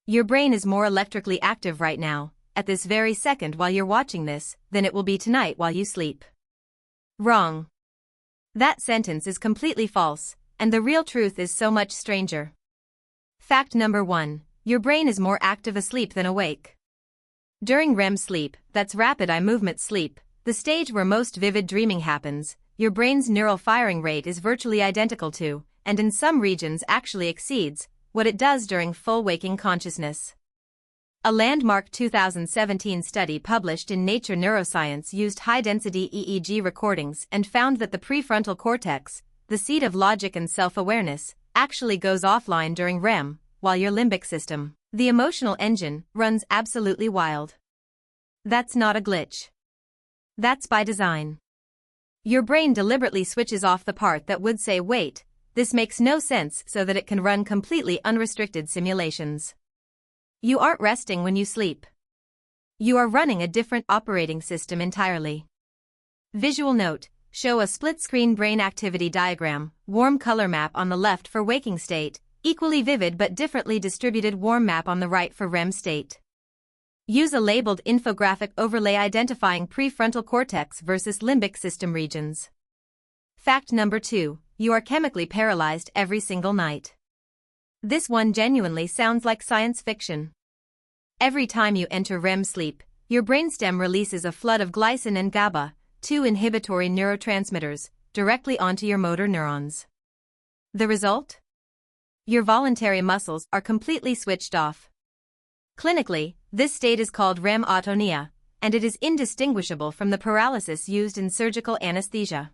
Your brain is more electrically active right now, at this very second while you're watching this, than it will be tonight while you sleep. Wrong. That sentence is completely false, and the real truth is so much stranger. Fact number 1. Your brain is more active asleep than awake. During REM sleep, that's rapid eye movement sleep, the stage where most vivid dreaming happens, your brain's neural firing rate is virtually identical to, and in some regions actually exceeds, what it does during full waking consciousness. A landmark 2017 study published in Nature Neuroscience used high-density EEG recordings and found that the prefrontal cortex, the seat of logic and self-awareness, actually goes offline during REM, while your limbic system, the emotional engine, runs absolutely wild. That's not a glitch. That's by design. Your brain deliberately switches off the part that would say, wait, this makes no sense, so that it can run completely unrestricted simulations. You aren't resting when you sleep. You are running a different operating system entirely. Visual note: show a split-screen brain activity diagram, warm color map on the left for waking state, equally vivid but differently distributed warm map on the right for REM state. Use a labeled infographic overlay identifying prefrontal cortex versus limbic system regions. Fact number 2. You are chemically paralyzed every single night. This one genuinely sounds like science fiction. Every time you enter REM sleep, your brainstem releases a flood of glycine and GABA, two inhibitory neurotransmitters, directly onto your motor neurons. The result? Your voluntary muscles are completely switched off. Clinically, this state is called REM atonia, and it is indistinguishable from the paralysis used in surgical anesthesia.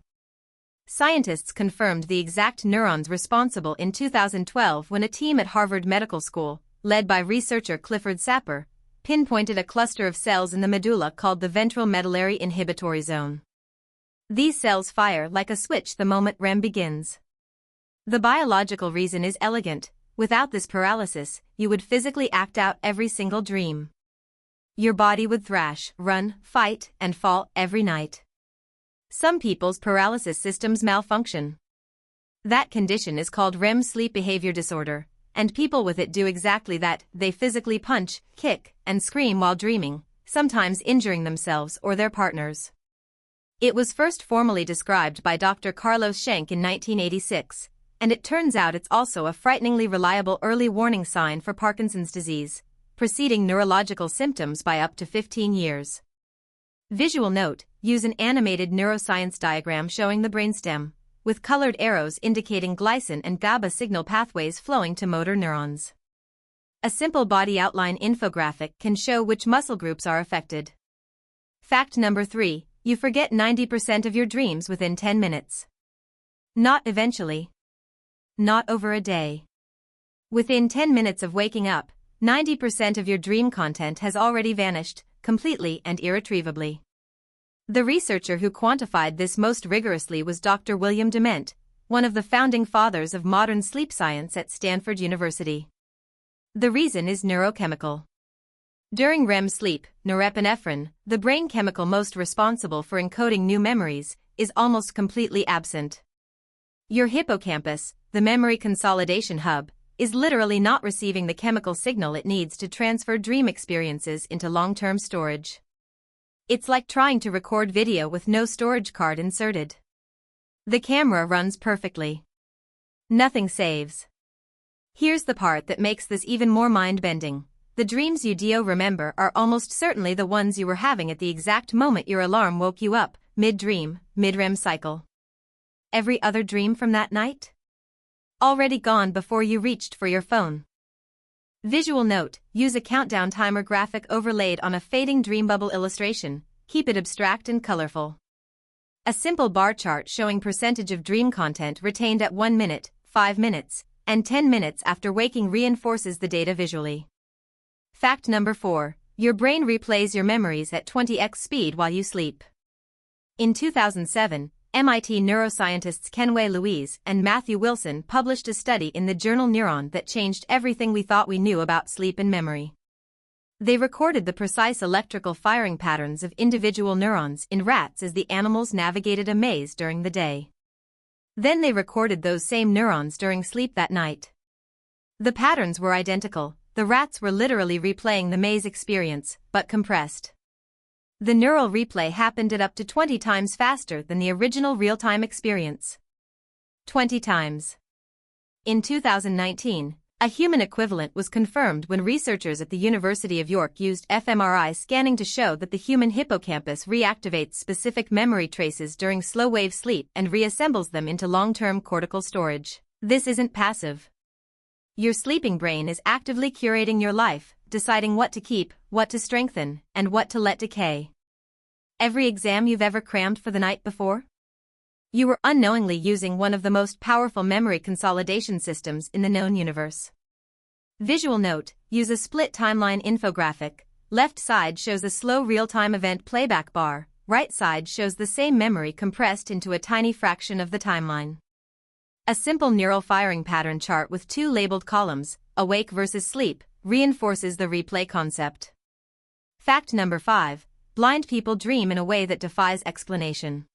Scientists confirmed the exact neurons responsible in 2012 when a team at Harvard Medical School, led by researcher Clifford Sapir, pinpointed a cluster of cells in the medulla called the ventral medullary inhibitory zone. These cells fire like a switch the moment REM begins. The biological reason is elegant: without this paralysis, you would physically act out every single dream. Your body would thrash, run, fight, and fall every night. Some people's paralysis systems malfunction. That condition is called REM sleep behavior disorder, and people with it do exactly that. They physically punch, kick, and scream while dreaming, sometimes injuring themselves or their partners. It was first formally described by Dr. Carlos Schenk in 1986, and it turns out it's also a frighteningly reliable early warning sign for Parkinson's disease, preceding neurological symptoms by up to 15 years. Visual note: use an animated neuroscience diagram showing the brainstem, with colored arrows indicating glycine and GABA signal pathways flowing to motor neurons. A simple body outline infographic can show which muscle groups are affected. Fact number 3. You forget 90% of your dreams within 10 minutes. Not eventually. Not over a day. Within 10 minutes of waking up, 90% of your dream content has already vanished, completely and irretrievably. The researcher who quantified this most rigorously was Dr. William Dement, one of the founding fathers of modern sleep science at Stanford University. The reason is neurochemical. During REM sleep, norepinephrine, the brain chemical most responsible for encoding new memories, is almost completely absent. Your hippocampus, the memory consolidation hub, is literally not receiving the chemical signal it needs to transfer dream experiences into long-term storage. It's like trying to record video with no storage card inserted. The camera runs perfectly. Nothing saves. Here's the part that makes this even more mind-bending. The dreams you do remember are almost certainly the ones you were having at the exact moment your alarm woke you up, mid-dream, mid-REM cycle. Every other dream from that night? Already gone before you reached for your phone. Visual note: use a countdown timer graphic overlaid on a fading dream bubble illustration. Keep it abstract and colorful. A simple bar chart showing percentage of dream content retained at 1 minute, 5 minutes, and 10 minutes after waking reinforces the data visually. Fact number 4. Your brain replays your memories at 20x speed while you sleep. In 2007, MIT neuroscientists Kenway Louise and Matthew Wilson published a study in the journal Neuron that changed everything we thought we knew about sleep and memory. They recorded the precise electrical firing patterns of individual neurons in rats as the animals navigated a maze during the day. Then they recorded those same neurons during sleep that night. The patterns were identical, the rats were literally replaying the maze experience, but compressed. The neural replay happened at up to 20 times faster than the original real-time experience. 20 times. In 2019, a human equivalent was confirmed when researchers at the University of York used fMRI scanning to show that the human hippocampus reactivates specific memory traces during slow-wave sleep and reassembles them into long-term cortical storage. This isn't passive. Your sleeping brain is actively curating your life, deciding what to keep, what to strengthen, and what to let decay. Every exam you've ever crammed for the night before? You were unknowingly using one of the most powerful memory consolidation systems in the known universe. Visual note: use a split timeline infographic. Left side shows a slow real-time event playback bar, right side shows the same memory compressed into a tiny fraction of the timeline. A simple neural firing pattern chart with two labeled columns, awake versus sleep, reinforces the replay concept. Fact number 5. Blind people dream in a way that defies explanation.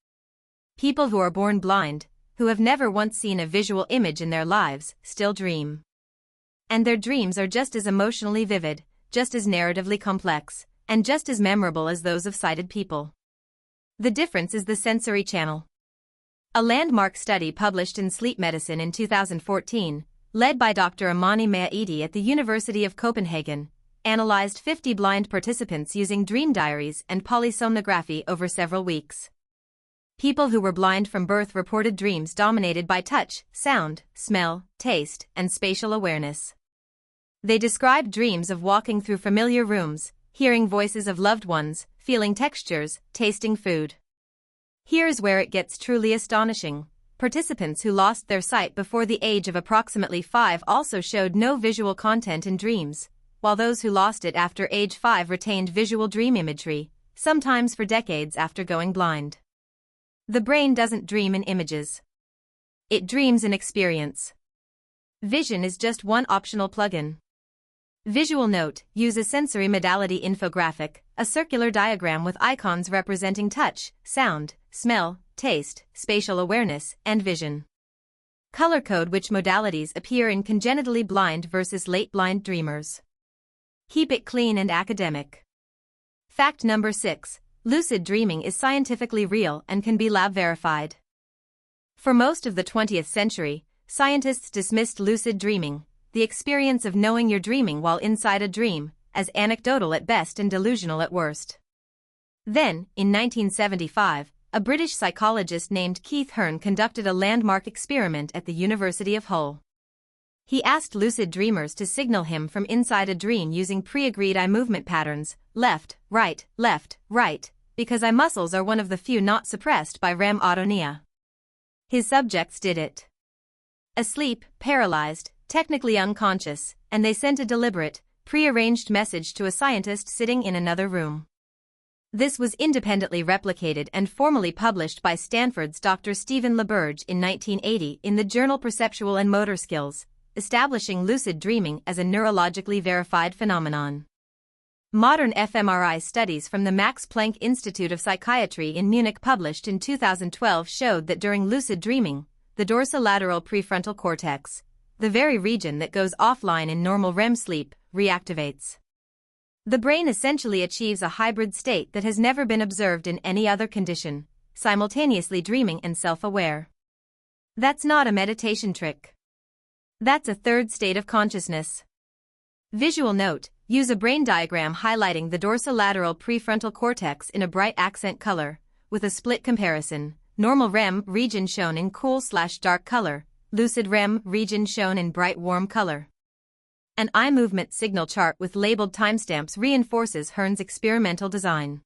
People who are born blind, who have never once seen a visual image in their lives, still dream. And their dreams are just as emotionally vivid, just as narratively complex, and just as memorable as those of sighted people. The difference is the sensory channel. A landmark study published in Sleep Medicine in 2014, led by Dr. Amani Maedi at the University of Copenhagen, analyzed 50 blind participants using dream diaries and polysomnography over several weeks. People who were blind from birth reported dreams dominated by touch, sound, smell, taste, and spatial awareness. They described dreams of walking through familiar rooms, hearing voices of loved ones, feeling textures, tasting food. Here's where it gets truly astonishing. Participants who lost their sight before the age of approximately 5 also showed no visual content in dreams, while those who lost it after age 5 retained visual dream imagery, sometimes for decades after going blind. The brain doesn't dream in images. It dreams in experience. Vision is just one optional plugin. Visual note: use a sensory modality infographic, a circular diagram with icons representing touch, sound, smell, taste, spatial awareness, and vision. Color code which modalities appear in congenitally blind versus late blind dreamers. Keep it clean and academic. Fact number 6. Lucid dreaming is scientifically real and can be lab verified. For most of the 20th century, scientists dismissed lucid dreaming, the experience of knowing you're dreaming while inside a dream, as anecdotal at best and delusional at worst. Then, in 1975, a British psychologist named Keith Hearn conducted a landmark experiment at the University of Hull. He asked lucid dreamers to signal him from inside a dream using pre-agreed eye movement patterns, left, right, because eye muscles are one of the few not suppressed by REM autonia. His subjects did it. Asleep, paralyzed, technically unconscious, and they sent a deliberate, pre-arranged message to a scientist sitting in another room. This was independently replicated and formally published by Stanford's Dr. Stephen LaBerge in 1980 in the journal Perceptual and Motor Skills, establishing lucid dreaming as a neurologically verified phenomenon. Modern fMRI studies from the Max Planck Institute of Psychiatry in Munich published in 2012 showed that during lucid dreaming, the dorsolateral prefrontal cortex, the very region that goes offline in normal REM sleep, reactivates. The brain essentially achieves a hybrid state that has never been observed in any other condition, simultaneously dreaming and self-aware. That's not a meditation trick. That's a third state of consciousness. Visual note: use a brain diagram highlighting the dorsolateral prefrontal cortex in a bright accent color, with a split comparison, normal REM region shown in cool/dark color, lucid REM region shown in bright warm color. An eye movement signal chart with labeled timestamps reinforces Hearn's experimental design.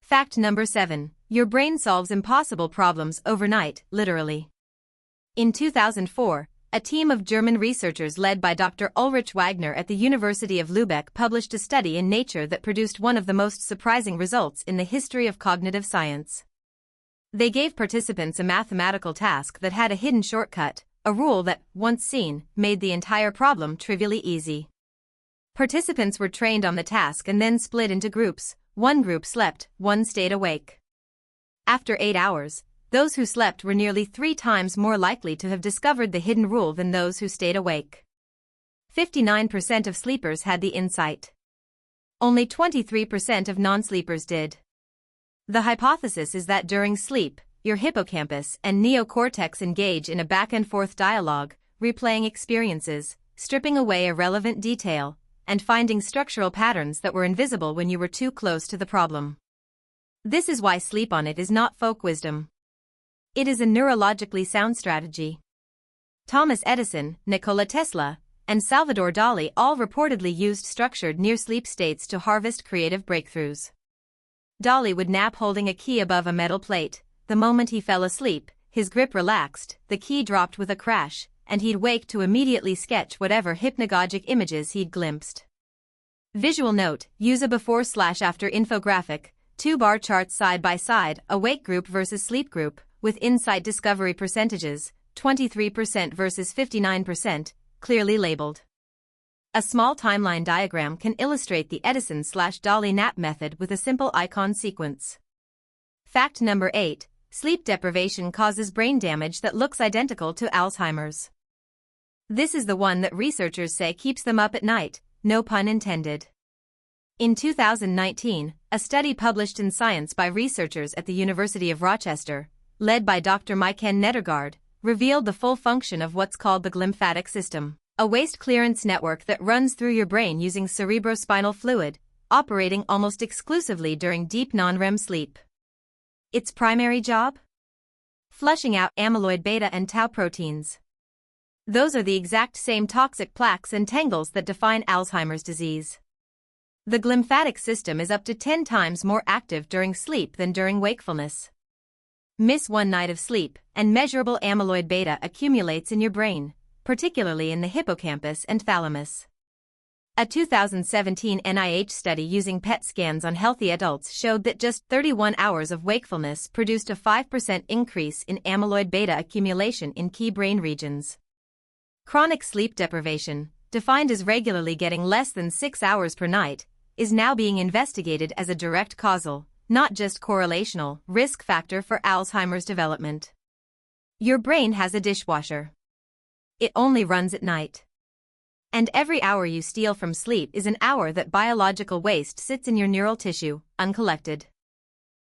Fact number 7. Your brain solves impossible problems overnight, literally. In 2004, a team of German researchers led by Dr. Ulrich Wagner at the University of Lübeck published a study in Nature that produced one of the most surprising results in the history of cognitive science. They gave participants a mathematical task that had a hidden shortcut, a rule that, once seen, made the entire problem trivially easy. Participants were trained on the task and then split into groups. One group slept, one stayed awake. After 8 hours, those who slept were nearly 3 times more likely to have discovered the hidden rule than those who stayed awake. 59% of sleepers had the insight. Only 23% of non-sleepers did. The hypothesis is that during sleep, your hippocampus and neocortex engage in a back-and-forth dialogue, replaying experiences, stripping away irrelevant detail, and finding structural patterns that were invisible when you were too close to the problem. This is why sleep on it is not folk wisdom. It is a neurologically sound strategy. Thomas Edison, Nikola Tesla, and Salvador Dali all reportedly used structured near-sleep states to harvest creative breakthroughs. Dali would nap holding a key above a metal plate. The moment he fell asleep, his grip relaxed, the key dropped with a crash, and he'd wake to immediately sketch whatever hypnagogic images he'd glimpsed. Visual note: use a before/after infographic, 2 bar charts side by side, awake group versus sleep group, with insight discovery percentages, 23% versus 59%, clearly labeled. A small timeline diagram can illustrate the Edison/Dali nap method with a simple icon sequence. Fact number 8. Sleep deprivation causes brain damage that looks identical to Alzheimer's. This is the one that researchers say keeps them up at night, no pun intended. In 2019, a study published in Science by researchers at the University of Rochester, led by Dr. Maiken Nedergaard, revealed the full function of what's called the glymphatic system, a waste clearance network that runs through your brain using cerebrospinal fluid, operating almost exclusively during deep non-REM sleep. Its primary job? Flushing out amyloid beta and tau proteins. Those are the exact same toxic plaques and tangles that define Alzheimer's disease. The glymphatic system is up to 10 times more active during sleep than during wakefulness. Miss one night of sleep, and measurable amyloid beta accumulates in your brain, particularly in the hippocampus and thalamus. A 2017 NIH study using PET scans on healthy adults showed that just 31 hours of wakefulness produced a 5% increase in amyloid beta accumulation in key brain regions. Chronic sleep deprivation, defined as regularly getting less than 6 hours per night, is now being investigated as a direct causal, not just correlational, risk factor for Alzheimer's development. Your brain has a dishwasher. It only runs at night. And every hour you steal from sleep is an hour that biological waste sits in your neural tissue, uncollected.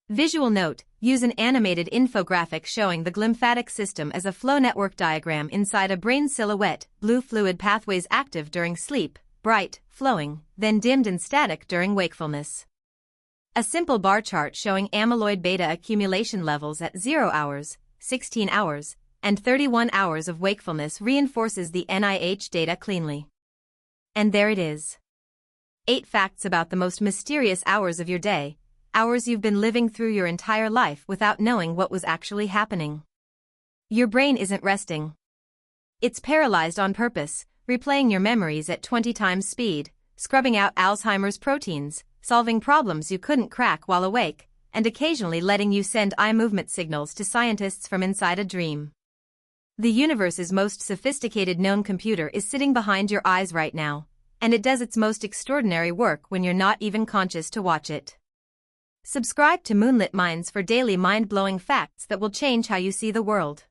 Visual note: use an animated infographic showing the glymphatic system as a flow network diagram inside a brain silhouette, blue fluid pathways active during sleep, bright, flowing, then dimmed and static during wakefulness. A simple bar chart showing amyloid beta accumulation levels at 0 hours, 16 hours, and 31 hours of wakefulness reinforces the NIH data cleanly. And there it is. 8 facts about the most mysterious hours of your day, hours you've been living through your entire life without knowing what was actually happening. Your brain isn't resting. It's paralyzed on purpose, replaying your memories at 20 times speed, scrubbing out Alzheimer's proteins, solving problems you couldn't crack while awake, and occasionally letting you send eye movement signals to scientists from inside a dream. The universe's most sophisticated known computer is sitting behind your eyes right now, and it does its most extraordinary work when you're not even conscious to watch it. Subscribe to Moonlit Minds for daily mind-blowing facts that will change how you see the world.